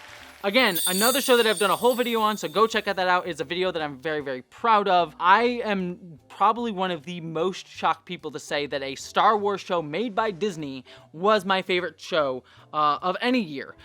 [SPEAKER 1] Again, another show that I've done a whole video on, so go check that out. It's a video that I'm very, very proud of. I am probably one of the most shocked people to say that a Star Wars show made by Disney was my favorite show of any year,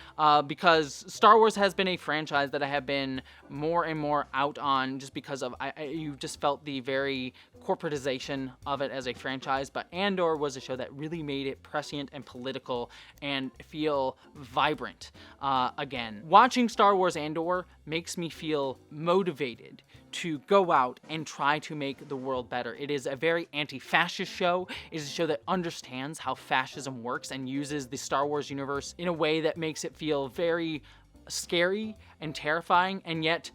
[SPEAKER 1] because Star Wars has been a franchise that I have been more and more out on, just because of you just felt the very corporatization of it as a franchise. But Andor was a show that really made it prescient and political and feel vibrant again. Watching Star Wars Andor makes me feel motivated to go out and try to make the world better. It is a very anti-fascist show. It is a show that understands how fascism works and uses the Star Wars universe in a way that makes it feel very scary and terrifying, and yet,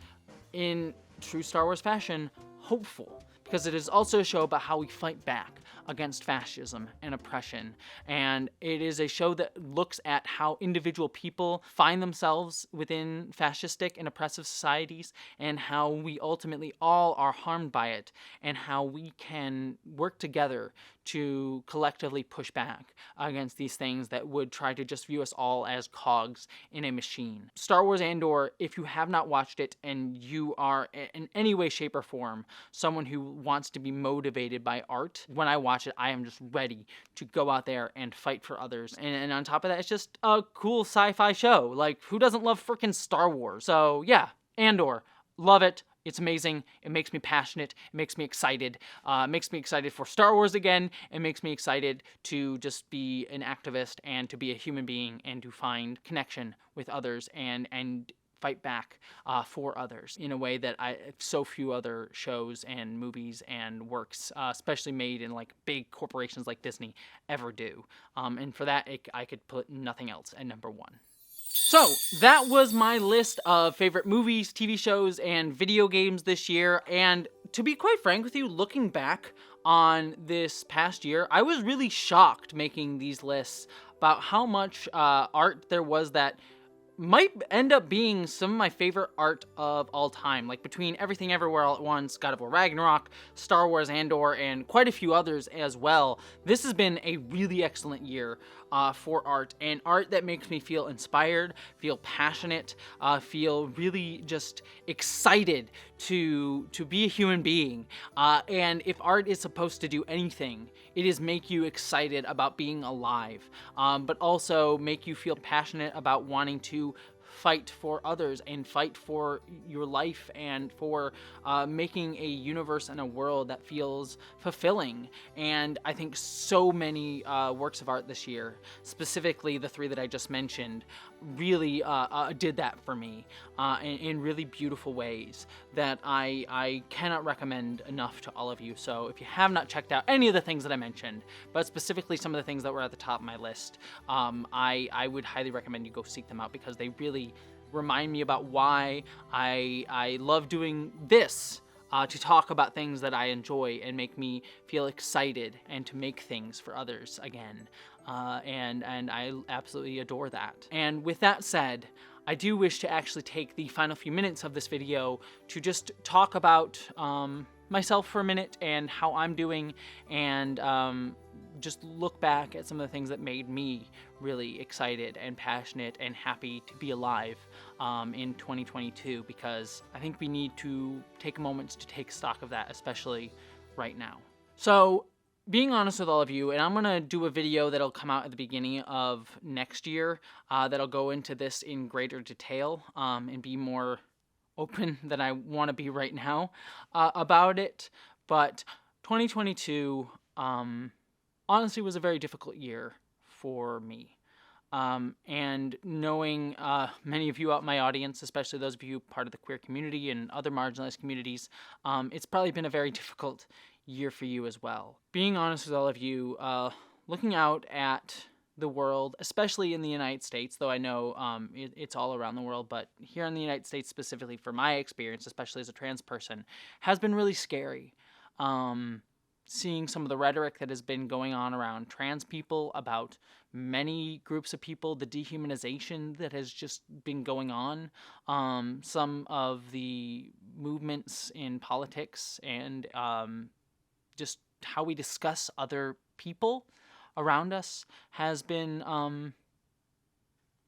[SPEAKER 1] in true Star Wars fashion, hopeful. Because it is also a show about how we fight back against fascism and oppression. And it is a show that looks at how individual people find themselves within fascistic and oppressive societies, and how we ultimately all are harmed by it, and how we can work together to collectively push back against these things that would try to just view us all as cogs in a machine. Star Wars Andor, if you have not watched it and you are in any way, shape, or form someone who wants to be motivated by art, when I watch it, I am just ready to go out there and fight for others. And on top of that, it's just a cool sci-fi show. Like, who doesn't love freaking Star Wars? So yeah, Andor, love it. It's amazing. It makes me passionate. It makes me excited. It makes me excited for Star Wars again. It makes me excited to just be an activist and to be a human being and to find connection with others and fight back for others in a way that so few other shows and movies and works, especially made in like big corporations like Disney, ever do. And for that, I could put nothing else at number one. So, that was my list of favorite movies, TV shows, and video games this year, and to be quite frank with you, looking back on this past year, I was really shocked making these lists about how much art there was that might end up being some of my favorite art of all time. Like, between Everything Everywhere All at Once, God of War Ragnarok, Star Wars Andor, and quite a few others as well. This has been a really excellent year for art, and art that makes me feel inspired, feel passionate, feel really just excited to be a human being. And if art is supposed to do anything, it is make you excited about being alive, but also make you feel passionate about wanting to fight for others and fight for your life and for making a universe and a world that feels fulfilling. And I think so many works of art this year, specifically the three that I just mentioned, really did that for me in really beautiful ways that I cannot recommend enough to all of you. So if you have not checked out any of the things that I mentioned, but specifically some of the things that were at the top of my list, I would highly recommend you go seek them out, because they really remind me about why I love doing this, to talk about things that I enjoy and make me feel excited and to make things for others again. And I absolutely adore that. And with that said, I do wish to actually take the final few minutes of this video to just talk about myself for a minute and how I'm doing, and just look back at some of the things that made me really excited and passionate and happy to be alive in 2022, because I think we need to take moments to take stock of that, especially right now. So, being honest with all of you, and I'm going to do a video that'll come out at the beginning of next year that'll go into this in greater detail and be more open than I want to be right now about it. But 2022 honestly was a very difficult year for me. And knowing many of you out in my audience, especially those of you part of the queer community and other marginalized communities, it's probably been a very difficult year for you as well. Being honest with all of you, looking out at the world, especially in the United States, though I know it's all around the world, but here in the United States specifically, for my experience, especially as a trans person, has been really scary. Seeing some of the rhetoric that has been going on around trans people, about many groups of people, the dehumanization that has just been going on, some of the movements in politics, and just how we discuss other people around us has been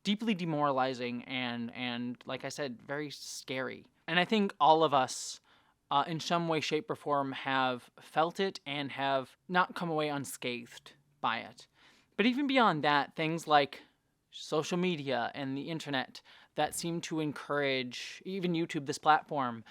[SPEAKER 1] deeply demoralizing and like I said, very scary. And I think all of us in some way, shape, or form have felt it and have not come away unscathed by it. But even beyond that, things like social media and the internet that seem to encourage, even YouTube, this platform,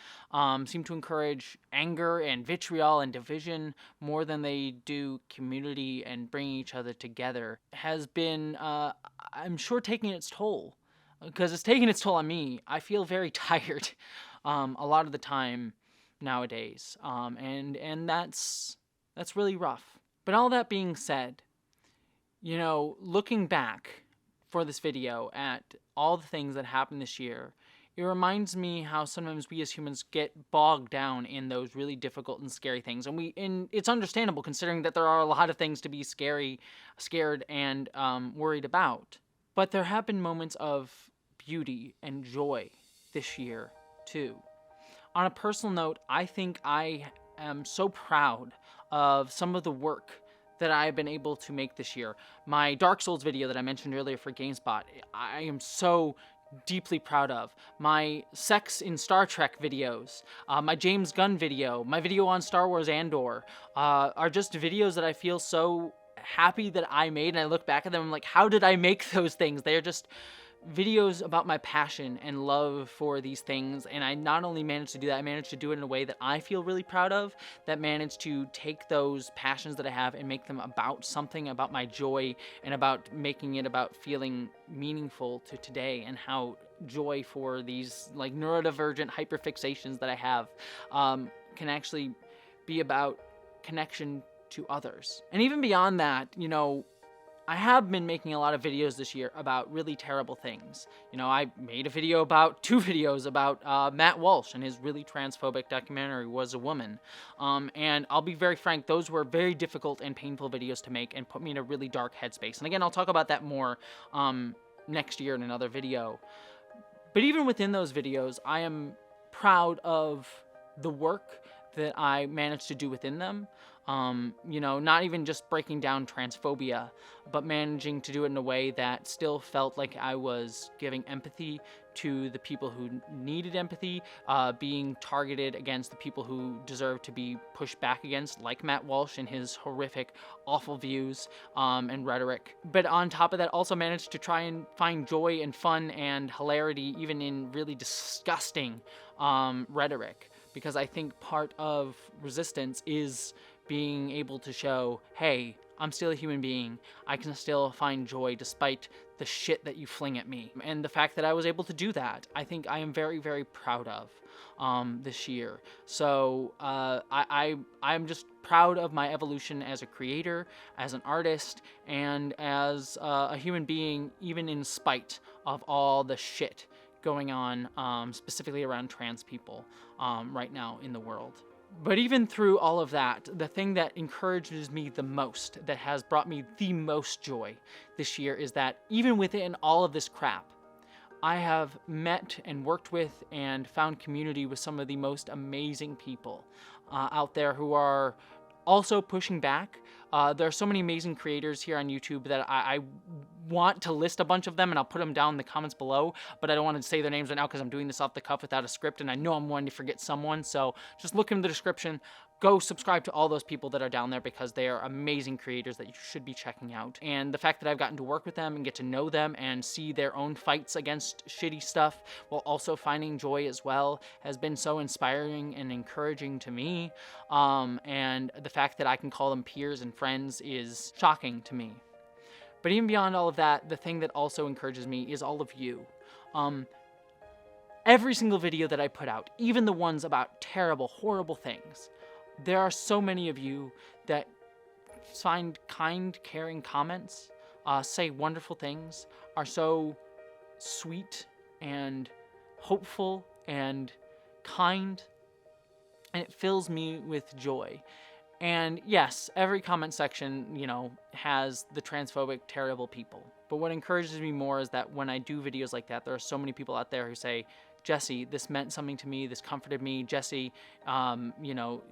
[SPEAKER 1] seem to encourage anger and vitriol and division more than they do community and bringing each other together, has been, I'm sure, taking its toll. Because it's taking its toll on me. I feel very tired a lot of the time nowadays, and that's really rough. But all that being said, you know, looking back for this video at all the things that happened this year, it reminds me how sometimes we as humans get bogged down in those really difficult and scary things, and it's understandable considering that there are a lot of things to be scared, and worried about. But there have been moments of beauty and joy this year too. On a personal note, I think I am so proud of some of the work that I've been able to make this year. My Dark Souls video that I mentioned earlier for GameSpot, I am so deeply proud of. My sex in Star Trek videos, my James Gunn video, my video on Star Wars Andor, are just videos that I feel so happy that I made, and I look back at them and I'm like, how did I make those things? They are just videos about my passion and love for these things, and I not only managed to do that, I managed to do it in a way that I feel really proud of, that managed to take those passions that I have and make them about something, about my joy, and about making it about feeling meaningful to today, and how joy for these like neurodivergent hyperfixations that I have can actually be about connection to others. And even beyond that, you know, I have been making a lot of videos this year about really terrible things. You know, I made two videos about Matt Walsh and his really transphobic documentary, Was a Woman. And I'll be very frank, those were very difficult and painful videos to make and put me in a really dark headspace. And again, I'll talk about that more next year in another video. But even within those videos, I am proud of the work that I managed to do within them. You know, not even just breaking down transphobia, but managing to do it in a way that still felt like I was giving empathy to the people who needed empathy, being targeted against the people who deserve to be pushed back against, like Matt Walsh and his horrific, awful views and rhetoric. But on top of that, also managed to try and find joy and fun and hilarity even in really disgusting rhetoric. Because I think part of resistance is being able to show, hey, I'm still a human being. I can still find joy despite the shit that you fling at me. And the fact that I was able to do that, I think I am very, very proud of this year. So I'm just proud of my evolution as a creator, as an artist, and as a human being, even in spite of all the shit going on, specifically around trans people right now in the world. But even through all of that, the thing that encourages me the most, that has brought me the most joy this year, is that even within all of this crap, I have met and worked with and found community with some of the most amazing people out there who are also pushing back. There are so many amazing creators here on YouTube that I want to list a bunch of them, and I'll put them down in the comments below, but I don't want to say their names right now because I'm doing this off the cuff without a script, and I know I'm going to forget someone, so just look in the description. Go subscribe to all those people that are down there because they are amazing creators that you should be checking out. And the fact that I've gotten to work with them and get to know them and see their own fights against shitty stuff while also finding joy as well has been so inspiring and encouraging to me. And the fact that I can call them peers and friends is shocking to me. But even beyond all of that, the thing that also encourages me is all of you. Every single video that I put out, even the ones about terrible, horrible things, there are so many of you that find kind, caring comments, say wonderful things, are so sweet and hopeful and kind, and it fills me with joy. And yes, every comment section, you know, has the transphobic, terrible people. But what encourages me more is that when I do videos like that, there are so many people out there who say, Jessie, this meant something to me, this comforted me. Jessie, you know,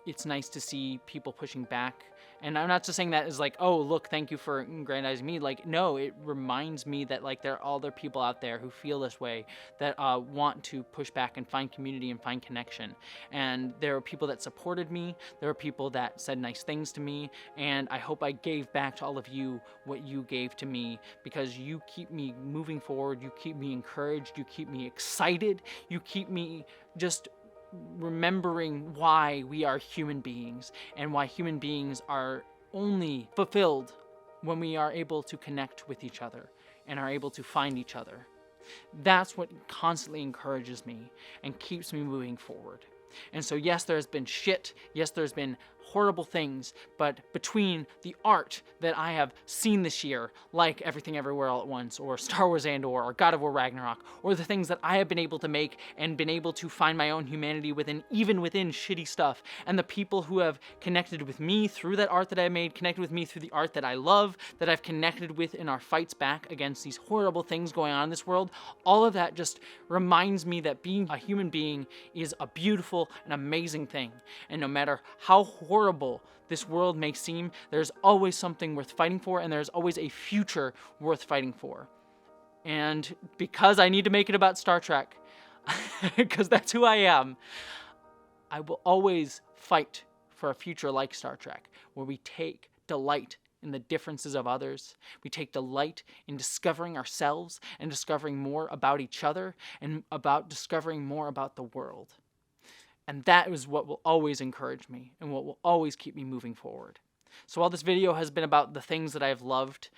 [SPEAKER 1] it's nice to see people pushing back And I'm not just saying that as like, oh, look, thank you for aggrandizing me. Like, no, it reminds me that like there are other people out there who feel this way, that want to push back and find community and find connection. And there are people that supported me. There are people that said nice things to me. And I hope I gave back to all of you what you gave to me, because you keep me moving forward. You keep me encouraged. You keep me excited. You keep me just remembering why we are human beings, and why human beings are only fulfilled when we are able to connect with each other and are able to find each other. That's what constantly encourages me and keeps me moving forward. And so yes, there's been shit, yes, there's been horrible things, but between the art that I have seen this year, like Everything Everywhere All at Once, or Star Wars Andor, or God of War Ragnarok, or the things that I have been able to make and been able to find my own humanity within, even within shitty stuff, and the people who have connected with me through that art that I made, connected with me through the art that I love, that I've connected with in our fights back against these horrible things going on in this world, all of that just reminds me that being a human being is a beautiful and amazing thing. And no matter how horrible this world may seem, there's always something worth fighting for, and there's always a future worth fighting for. And because I need to make it about Star Trek, because that's who I am, I will always fight for a future like Star Trek, where we take delight in the differences of others. We take delight in discovering ourselves and discovering more about each other and about discovering more about the world. And that is what will always encourage me and what will always keep me moving forward. So while this video has been about the things that I have loved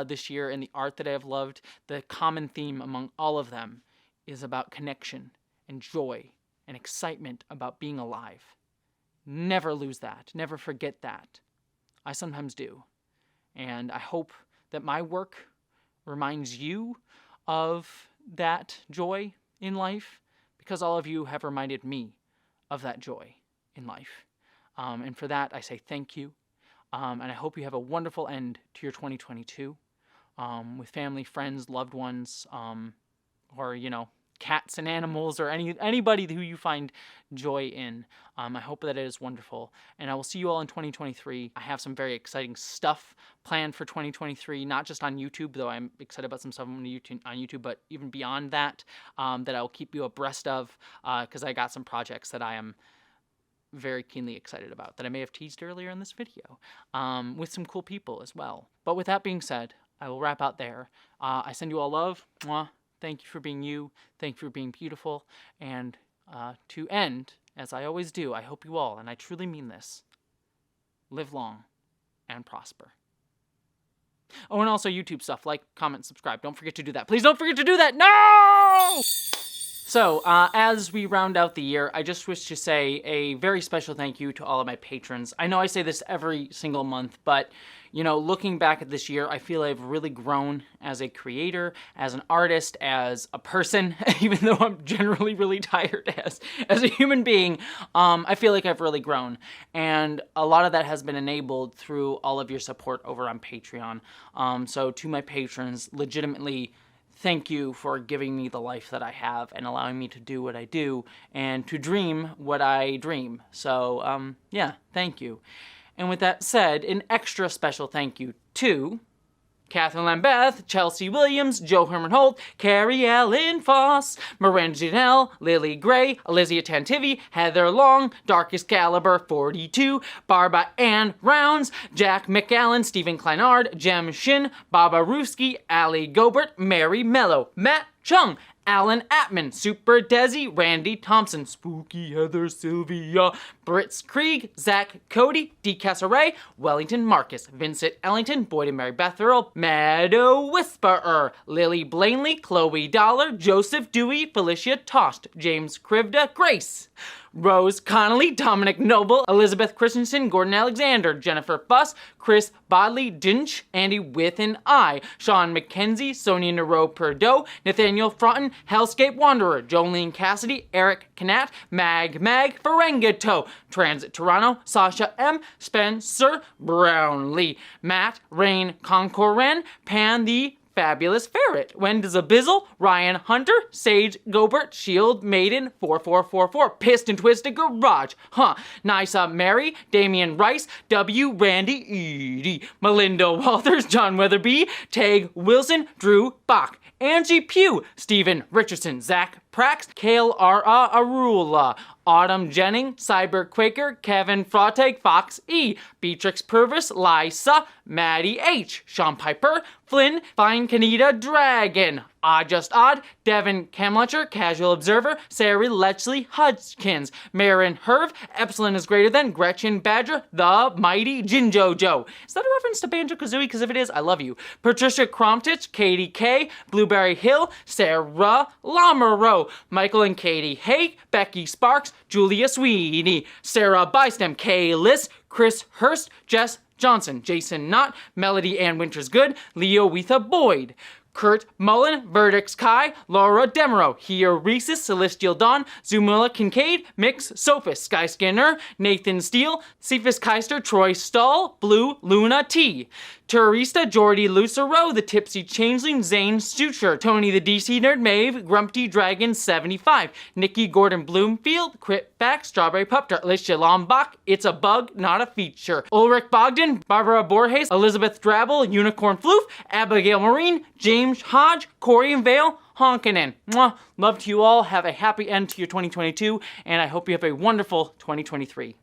[SPEAKER 1] this year and the art that I have loved, the common theme among all of them is about connection and joy and excitement about being alive. Never lose that. Never forget that. I sometimes do. And I hope that my work reminds you of that joy in life, because all of you have reminded me of that joy in life. And for that, I say thank you. And I hope you have a wonderful end to your 2022 with family, friends, loved ones, or, you know, cats and animals, or anybody who you find joy in. I hope that it is wonderful. And I will see you all in 2023. I have some very exciting stuff planned for 2023, not just on YouTube, though I'm excited about some stuff on YouTube, but even beyond that, that I'll keep you abreast of, because I got some projects that I am very keenly excited about that I may have teased earlier in this video, with some cool people as well. But with that being said, I will wrap out there. I send you all love. Mwah. Thank you for being you. Thank you for being beautiful. And to end, as I always do, I hope you all, and I truly mean this, live long and prosper. Oh, and also YouTube stuff, like, comment, subscribe. Don't forget to do that. Please don't forget to do that. No! So, as we round out the year, I just wish to say a very special thank you to all of my patrons. I know I say this every single month, but, you know, looking back at this year, I feel I've really grown as a creator, as an artist, as a person, even though I'm generally really tired as a human being. I feel like I've really grown, and a lot of that has been enabled through all of your support over on Patreon. So to my patrons, legitimately, thank you for giving me the life that I have and allowing me to do what I do and to dream what I dream. So, yeah, thank you. And with that said, an extra special thank you to Catherine Lambeth, Chelsea Williams, Joe Herman Holt, Carrie Ellen Foss, Miranda Janelle, Lily Gray, Alizia Tantivi, Heather Long, Darkest Caliber 42, Barbara Ann Rounds, Jack McAllen, Stephen Kleinard, Jem Shin, Baba Ruski, Ali Gobert, Mary Mello, Matt Chung, Alan Atman, Super Desi, Randy Thompson, Spooky Heather Sylvia, Brits Krieg, Zach Cody, D. Cassaray, Wellington Marcus, Vincent Ellington, Boyd and Mary Beth Earl, Meadow Whisperer, Lily Blanley, Chloe Dollar, Joseph Dewey, Felicia Tost, James Krivda, Grace, Rose Connolly, Dominic Noble, Elizabeth Christensen, Gordon Alexander, Jennifer Fuss, Chris Bodley, Dinch, Andy with an I, Sean McKenzie, Sonia Nero Perdo, Nathaniel Fraughton, Hellscape Wanderer, Jolene Cassidy, Eric Knat, Mag, Ferengato, Transit Toronto, Sasha M, Spencer Brownlee, Matt Rain Concoren, Pan the Fabulous Ferret, Wenda's Abyssal, Ryan Hunter, Sage Gobert, Shield Maiden, 4444, Piston Twisted Garage, Nysa Mary, Damian Rice, W. Randy Edie, Melinda Walters, John Weatherby, Tag Wilson, Drew Bach, Angie Pugh, Stephen Richardson, Zach Prax, Kale R. Arula, Autumn Jennings, Cyber Quaker, Kevin Froteg, Fox E, Beatrix Purvis, Lysa, Maddie H, Sean Piper, Flynn, Fine Kanita Dragon, Odd Just Odd, Devin Kamletcher, Casual Observer, Sarah Letchley Hudkins, Marin Herv, Epsilon is greater than, Gretchen Badger, The Mighty Jinjo Joe. Is that a reference to Banjo-Kazooie? Because if it is, I love you. Patricia Kromtich, Katie K, Blueberry Hill, Sarah Lamoureux, Michael and Katie Hake, Becky Sparks, Julia Sweeney, Sarah Bystem, Kay Liss, Chris Hurst, Jess Johnson, Jason Knott, Melody Ann Winters Good, Leo Wetha Boyd, Kurt Mullen, Verdix Kai, Laura Demeraux, Here Reese's, Celestial Dawn, Zumula Kincaid, Mix, Sophis, Sky Skinner, Nathan Steele, Cephas Keister, Troy Stahl, Blue Luna T, Teresa, Jordy Lucero, The Tipsy Changeling, Zane Stucher, Tony the DC Nerd, Maeve, Grumpy Dragon 75, Nikki Gordon Bloomfield, Crit Back, Strawberry Pup, Alicia Lombach, It's a Bug, Not a Feature, Ulrich Bogdan, Barbara Borges, Elizabeth Drabble, Unicorn Floof, Abigail Marine, James Hodge, Corey and Vale, Honkinen. Mwah. Love to you all. Have a happy end to your 2022, and I hope you have a wonderful 2023.